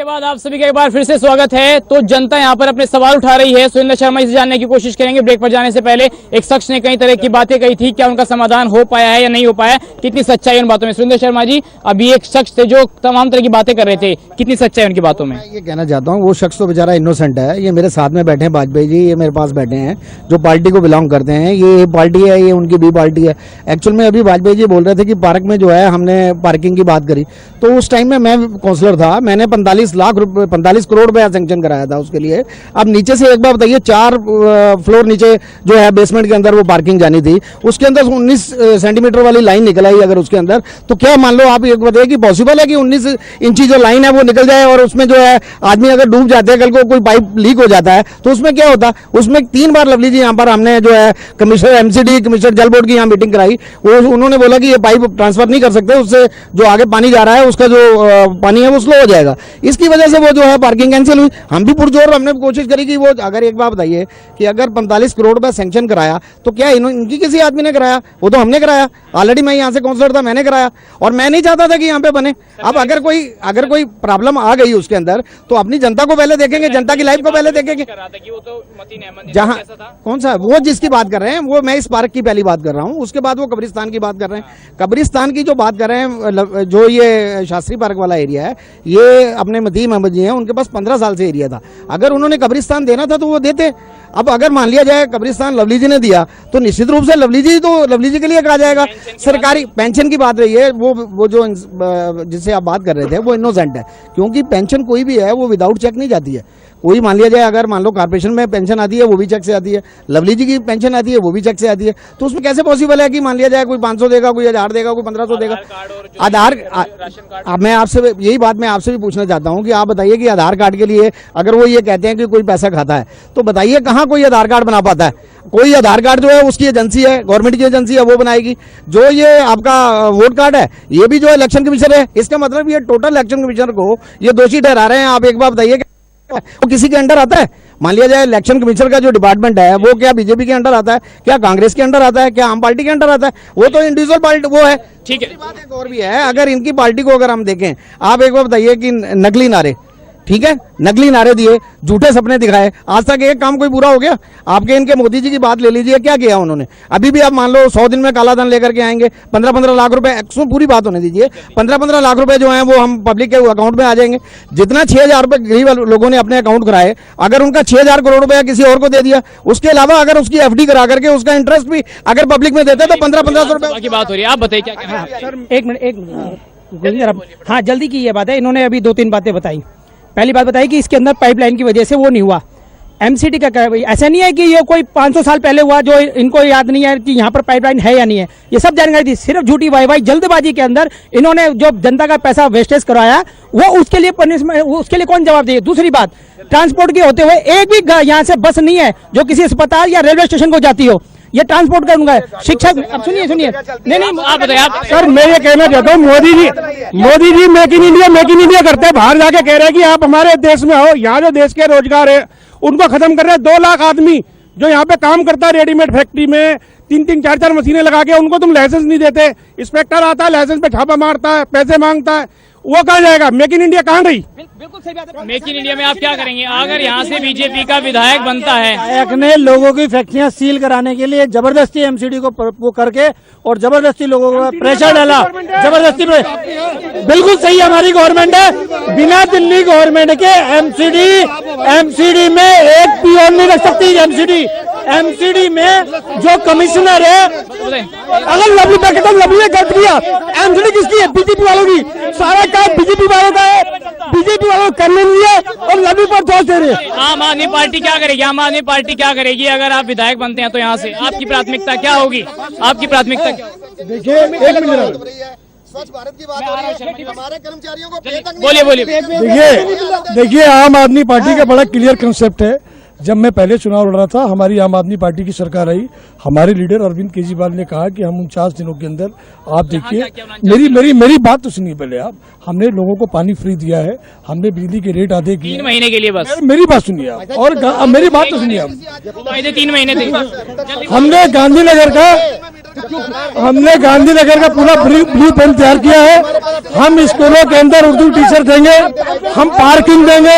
के बाद आप सभी का एक बार फिर से स्वागत है। तो जनता यहाँ पर अपने सवाल उठा रही है। सुरेंद्र शर्मा इसे जानने की कोशिश करेंगे। ब्रेक पर जाने से पहले एक शख्स ने कई तरह की बातें कही थी, क्या उनका समाधान हो पाया है या नहीं हो पाया, कितनी सच्चाई उन बातों में। सुरेंद्र शर्मा जी, अभी एक शख्स थे जो तमाम तरह की बातें कर रहे थे, कितनी सच्चाई उनकी बातों में? ये कहना चाहता हूँ, वो शख्स तो बेचारा इनोसेंट है। ये मेरे साथ में बैठे हैं वाजपेयी जी, ये मेरे पास बैठे हैं जो पार्टी को बिलोंग करते हैं। ये पार्टी है, ये उनकी भी पार्टी है। एक्चुअल में अभी वाजपेयी जी बोल रहे थे कि पार्क में जो है हमने पार्किंग की बात करी, तो उस टाइम में मैं काउंसलर था, मैंने 45 करोड़ रुपया सैंक्शन कराया था उसके लिए। अब नीचे से एक बार बताइए, 4 फ्लोर नीचे जो है बेसमेंट के अंदर वो पार्किंग जानी थी, उसके अंदर 19 सेंटीमीटर वाली लाइन निकल आई अगर उसके अंदर, तो क्या मान लो आप एक बताइए कि पॉसिबल है कि 19 इंची जो लाइन है वो निकल जाए और उसमें जो है आदमी अगर डूब जाते हैं, कल को कोई पाइप लीक हो जाता है तो उसमें क्या होता? उसमें 3 बार लवली जी यहाँ पर हमने जो है कमिश्नर एमसीडी कमिश्नर जल बोर्ड की यहाँ मीटिंग कराई, वो उन्होंने बोला कि ये पाइप ट्रांसफर नहीं कर सकते, उससे जो आगे पानी जा रहा है उसका जो पानी है वो स्लो हो जाएगा। इसकी वजह से वो जो है पार्किंग कैंसिल हुई। हम भी पुरजोर हमने कोशिश करी कि वो, अगर एक बात बताइए कि अगर 45 करोड़ रुपए सैंक्शन कराया तो क्या इनकी किसी आदमी ने कराया? वो तो हमने कराया। ऑलरेडी मैं यहाँ से काउंसलर था, मैंने कराया और मैं नहीं चाहता था कि यहाँ पे बने। अब अगर कोई प्रॉब्लम आ गई उसके अंदर तो अपनी जनता को पहले देखेंगे, जनता की लाइफ को पहले देखेंगे। जहाँ कौन सा वो जिसकी बात कर रहे हैं, वो मैं इस पार्क की पहली बात कर रहा हूँ, उसके बाद वो कब्रिस्तान की बात कर रहे हैं। कब्रिस्तान की जो बात कर रहे हैं, जो ये शास्त्री पार्क वाला एरिया है, ये अपने मतीम अहमद जी हैं, उनके पास 15 साल से एरिया था। अगर उन्होंने कब्रिस्तान देना था तो वो देते। अब अगर मान लिया जाए कब्रिस्तान लवली जी ने दिया तो निश्चित रूप से लवली जी के लिए कहा जाएगा। सरकारी पेंशन की बात रही है, वो जो जिससे आप बात कर रहे थे वो इनोसेंट है, क्योंकि पेंशन कोई भी है वो विदाउट चेक नहीं जाती है। कोई मान लिया जाए, अगर मान लो कॉर्पोरेशन में पेंशन आती है वो भी चेक से आती है, लवली जी की पेंशन आती है वो भी चेक से आती है, तो उसमें कैसे पॉसिबल है कि मान लिया जाए कोई 500 देगा, कोई 1000 देगा, कोई 1500 देगा? आधार मैं आपसे यही बात मैं आपसे भी पूछना चाहता हूं कि आप बताइए कि आधार कार्ड के लिए अगर वो ये कहते हैं कि कोई पैसा खाता है तो बताइए कहां कोई आधार कार्ड बना पाता है? कोई आधार कार्ड जो है उसकी एजेंसी है, गवर्नमेंट की एजेंसी है, वो बनाएगी। जो ये आपका वोट कार्ड है, ये भी जो इलेक्शन कमीशन है, इसका मतलब ये टोटल इलेक्शन कमीशनर को ये दोषी ठहरा रहे हैं। आप एक बार बताइए वो किसी के अंडर आता है? मान लिया जाए इलेक्शन कमीशनर का जो डिपार्टमेंट है वो क्या बीजेपी के अंडर आता है, क्या कांग्रेस के अंडर आता है, क्या आम पार्टी के अंडर आता है? वो तो इंडिविजुअल पार्टी वो है। ठीक है, बात एक और भी है, अगर इनकी पार्टी को अगर हम देखें, आप एक बार बताइए कि नकली नारे, ठीक है, नकली नारे दिए, झूठे सपने दिखाए, आज तक एक काम कोई पूरा हो गया? आपके इनके मोदी जी की बात ले लीजिए, क्या किया उन्होंने? अभी भी आप मान लो 100 दिन में काला धन लेकर के आएंगे, 15-15 लाख रुपए, पूरी बात होने दीजिए, 15-15 लाख रुपए जो है वो हम पब्लिक के अकाउंट में आ जाएंगे। जितना 6000 रुपए गरीब लोगों ने अपने अकाउंट कराए, अगर उनका 6000 करोड़ रुपया किसी और को दे दिया, उसके अलावा अगर उसकी FD करा करके उसका इंटरेस्ट भी अगर पब्लिक में देते तो 1500 रुपए की बात हो रही है। आप बताइए क्या? एक मिनट, हाँ जल्दी की ये बात है। इन्होंने अभी 2-3 बातें बताई। पहली बात बताई कि इसके अंदर पाइपलाइन की वजह से वो नहीं हुआ। एमसीडी का ऐसा नहीं है कि ये कोई 500 साल पहले हुआ जो इनको याद नहीं है कि यहाँ पर पाइपलाइन है या नहीं है, ये सब जानकारी थी। सिर्फ झूठी वाई जल्दबाजी के अंदर इन्होंने जो जनता का पैसा वेस्टेज करवाया, वो उसके लिए पनिशमेंट, उसके लिए कौन जवाब देगा? दूसरी बात, ट्रांसपोर्ट के होते हुए एक भी यहाँ से बस नहीं है जो किसी अस्पताल या रेलवे स्टेशन को जाती हो, ये ट्रांसपोर्ट का उनका है। शिक्षक, अब सुनिए नहीं आप बताइए। आप सर मैं ये कहना चाहता हूँ, Modi ji make in India करते हैं, बाहर जाके कह रहे हैं कि आप हमारे देश में आओ। यहाँ जो देश के रोजगार है उनको खत्म कर रहे हैं। 2 लाख आदमी जो यहाँ पे काम करता है रेडीमेड फैक्ट्री में, 3-3, 4-4 मशीनें लगा के, उनको तुम लाइसेंस नहीं देते। इंस्पेक्टर आता है, लाइसेंस पे छापा मारता है, पैसे मांगता है, वो कहाँ जाएगा? मेक इन इंडिया कहाँ रही? बिल्कुल सही बात है। मेक इन इंडिया में आप क्या करेंगे अगर यहाँ से बीजेपी का विधायक बनता है? विधायक ने लोगों की फैक्ट्रियां सील कराने के लिए जबरदस्ती एमसीडी को वो करके और जबरदस्ती लोगों को प्रेशर डाला, जबरदस्ती। बिल्कुल सही हमारी गवर्नमेंट है, बिना दिल्ली गवर्नमेंट के एमसीडी में एक पियोन नहीं रख सकती। एमसीडी में जो कमिश्नर है, अगर लवली ने गलत किया, एमसीडी किसकी है? बीजेपी वालों की। सारा काम बीजेपी वालों का है, बीजेपी वालों को करने नहीं है और लवली पर दोष दे रहे हैं। आम आदमी पार्टी क्या करेगी? आम आदमी पार्टी क्या करेगी अगर आप विधायक बनते हैं तो यहाँ से आपकी प्राथमिकता क्या होगी? आपकी प्राथमिकता क्या? देखिए, एक मिनट, स्वच्छ भारत की बात हो रही है, हमारे कर्मचारियों को बोलिए। देखिए आम आदमी पार्टी का बड़ा क्लियर कंसेप्ट है। जब मैं पहले चुनाव लड़ रहा था, हमारी आम आदमी पार्टी की सरकार आई, हमारे लीडर अरविंद केजरीवाल ने कहा कि हम 49 दिनों के अंदर, आप देखिए मेरी बात तो सुनिए पहले आप, हमने लोगों को पानी फ्री दिया है, हमने बिजली के रेट आधे किए 3 महीने के लिए बस। मेरी बात सुनिए आप, और मेरी बात तो सुनिए आप। 3 महीने थे। हमने गांधीनगर का हमने गांधीनगर का पूरा ब्लू प्रिंट तैयार किया है। हम स्कूलों के अंदर उर्दू टीचर देंगे, हम पार्किंग देंगे।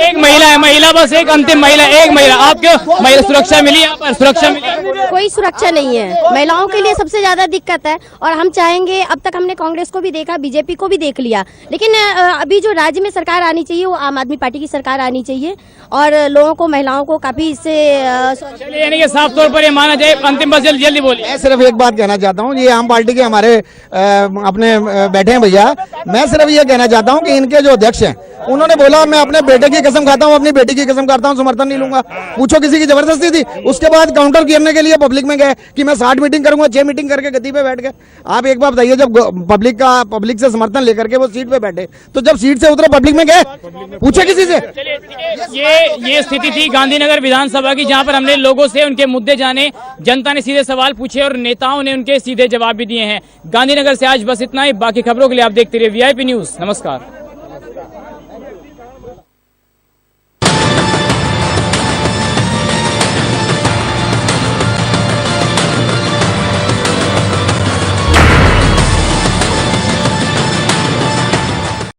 एक महिला है, महिला बस एक अंतिम महिला, एक महिला। आपको महिला सुरक्षा मिली यहाँ पर? सुरक्षा मिली? कोई सुरक्षा नहीं है, महिलाओं के लिए सबसे ज्यादा दिक्कत है। और हम चाहेंगे, अब तक हमने कांग्रेस को भी देखा, बीजेपी को भी देख लिया, लेकिन अभी जो राज्य में सरकार आनी चाहिए वो आम आदमी पार्टी की सरकार आनी चाहिए और लोगों को, महिलाओं को काफी इससे चलिए, यानी कि साफ तौर पर ये माना जाए। अंतिम बस जल्दी बोलिए। मैं सिर्फ एक बात कहना चाहता हूँ, ये आम पार्टी के हमारे अपने बैठे हैं भैया, मैं सिर्फ ये कहना चाहता हूँ कि इनके जो अध्यक्ष हैं उन्होंने बोला मैं अपने बेटे की कसम खाता हूँ, अपनी बेटी की कसम खाता हूँ, समर्थन नहीं लूंगा। पूछो किसी की जबरदस्ती थी? उसके बाद काउंटर करने के लिए पब्लिक में गए कि मैं 60 मीटिंग करूंगा, 6 मीटिंग करके गद्दी पे बैठ गए। आप एक बात बताइए, जब पब्लिक से समर्थन लेकर के वो सीट पे बैठे, तो जब सीट से उतरे पब्लिक में गए, पूछे किसी से? ये स्थिति थी गांधीनगर विधानसभा की, जहां पर हमने लोगों से उनके मुद्दे जाने, जनता ने सीधे सवाल पूछे और नेताओं ने उनके सीधे जवाब भी दिए हैं। गांधीनगर से आज बस इतना ही। बाकी खबरों के लिए आप देखते रहिए VIP न्यूज। नमस्कार।